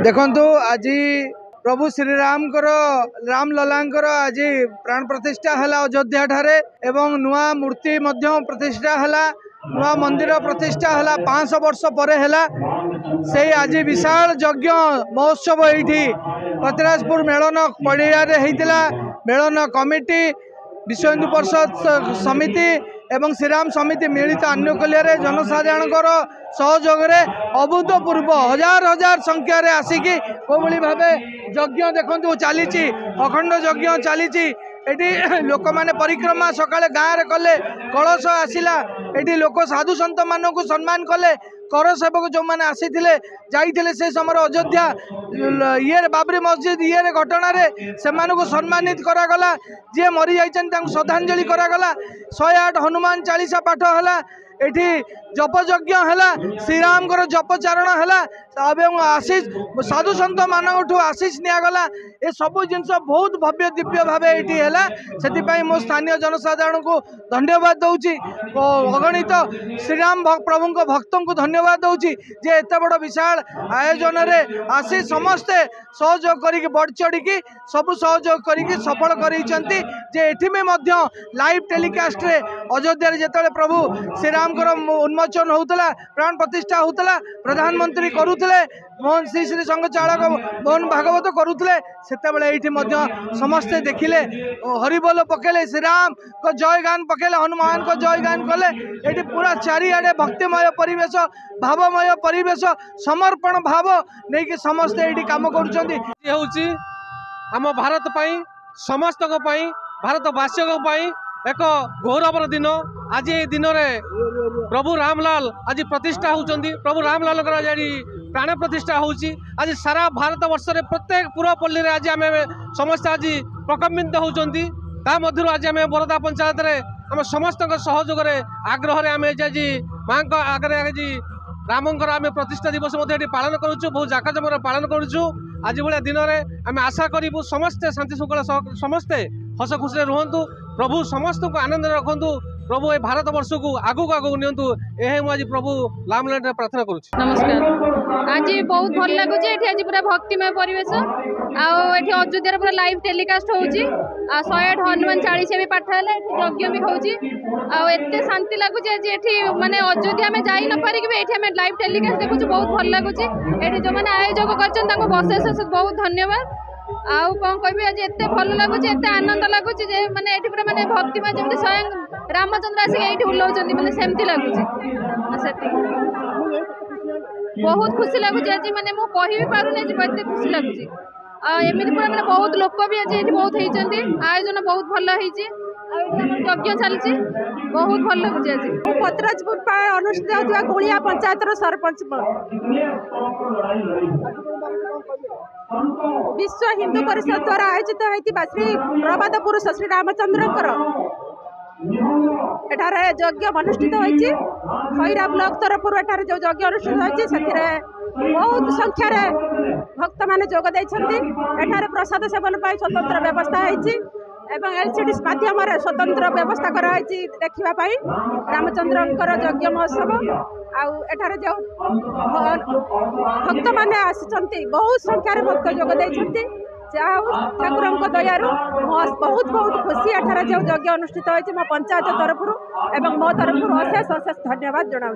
देखंतु आज प्रभु श्रीराम रामललांकर आज प्राण प्रतिष्ठा है अयोध्या ठारे एवं नुआ मूर्ति प्रतिष्ठा है नुआ मंदिर प्रतिष्ठा है 500 वर्ष पर है से आज विशाल यज्ञ महोत्सव ये कतिराजपुर मेलन पड़िया मेलन कमिटी विश्व हिंदू परिषद समिति एवं श्रीराम समिति मिलित आनुकूल्य जनसाधारण सहयोग अभूतपूर्व हजार हजार संख्यार आसिक कोई भाव यज्ञ देखु चली अखंड यज्ञ चली लोक मैंने परिक्रमा सकाले गाँव में कले कलश आसला ये लोक साधु सत मान सम्मान कले कर सेवक जो मैंने आसी जाइए से समय अयोध्या ये बाबरी मस्जिद ये घटना से सम्मानित करागला जी मरी जाइए श्रद्धांजलि करागला 108 हनुमान चालीसा पाठ है एठी जप यज्ञ है श्रीराम जपचारण है आशीष साधु सत मान आशीष निगला ये सब जिनस बहुत भव्य दिव्य भाव ये है से मो स्थानीय जनसाधारण को धन्यवाद दूची अगणित श्रीराम प्रभु भक्त को धन्यवाद दूची जे एत बड़ विशाल आयोजन रे आसी समस्ते सहयोग करी बढ़ चढ़ी सब सहयोग करी सफल करते एठी में लाइव टेलीकास्ट रे अयोध्या जिते प्रभु श्रीराम उन्मोचन होता प्राण प्रतिष्ठा होता प्रधानमंत्री करुले मोहन श्री श्री संघ चालक मोहन भागवत करुले से समस्ते देखिले हरिबोल पकेले श्रीराम को जय गान पकेले हनुमान को जय गान कले ये पूरा चारिआडे भक्तिमय परिवेश भावमय परिवेश समर्पण भाव नहीं कि समस्ते ये कम कर आम भारत समस्त भारतवासी एक गौरवर दिन आज ये दिन में प्रभु रामलाल आज प्रतिष्ठा होती प्रभु रामलाल प्राण प्रतिष्ठा होची आज सारा भारत वर्ष रे प्रत्येक पूर्वपल्ली रे आज आम समस्त आज प्रकम्पित होती मध्य आज आम बरदा पंचायत रे आम समस्त सहयोग आग्रह आम आज माँ आगे आज रामंकर आम प्रतिष्ठा दिवस पालन करुचु बहुत जाकजमर पालन करुचु आज भाया दिन में आम आशा करूँ समस्ते शांति श्रृंखला समस्ते हस खुशी रुहतु प्रभु समस्त को आनंद रखु प्रभु ए भारत वर्ष को आगू आगू नियंतु यह मुझे आज प्रभु रामलाल प्रार्थना करुच्ची। नमस्कार। आज बहुत भल लगुच आज पूरा भक्तिमय परिवेश आठ अयोध्या पूरा लाइव टेलीकास्ट होची 108 हनुमान चालीसा भी पाठ है यज्ञ भी होते शांति लगुच माने अयोध्या में जाई न पारिक भी लाइव टेलीकास्ट देखु बहुत भल लगुच ये जो मैंने आयोजक कर बहुत धन्यवाद आउ कौन कह आज एत भल लगुच एत आनंद लगुच माने ये पूरा माने भक्तिमय जमी स्वयं रामचंद्र आसिक ये उल्लाउं मैंने सेमती लगुच बहुत खुशी लगुच आज मैंने मुझे कह भी पारूनी एत खुशी लगुच एमती पूरा मैंने बहुत लोक भी आज ये बहुत होती आयोजन बहुत भल होती यज्ञ चलती बहुत भल लगुच आज कतिराजपुर अनुष्ठित होता गुड़िया पंचायत सरपंच विश्व हिंदू परिषद द्वारा आयोजित होता श्री प्रभात पुरुष श्री रामचंद्र एठारे यज्ञ अनुष्ठित होती खैरा ब्लॉक तरफ जो यज्ञ अनुष्ठित होती बहुत संख्यार भक्त मैंने जोग एठारे प्रसाद सेवन स्वतंत्र व्यवस्था होती एलसीडी माध्यम स्वतंत्र व्यवस्था कराई देखापी रामचंद्र यज्ञ महोत्सव आठारे जो भक्त मैंने आसी बहुत संख्यार भक्त जोग ठाकुर दयारू बहुत बहुत खुशी एठारे जो यज्ञ अनुष्ठित होती मो पंचायत तरफ एवं मो तरफ अशेष अशेष धन्यवाद जनाऊँ।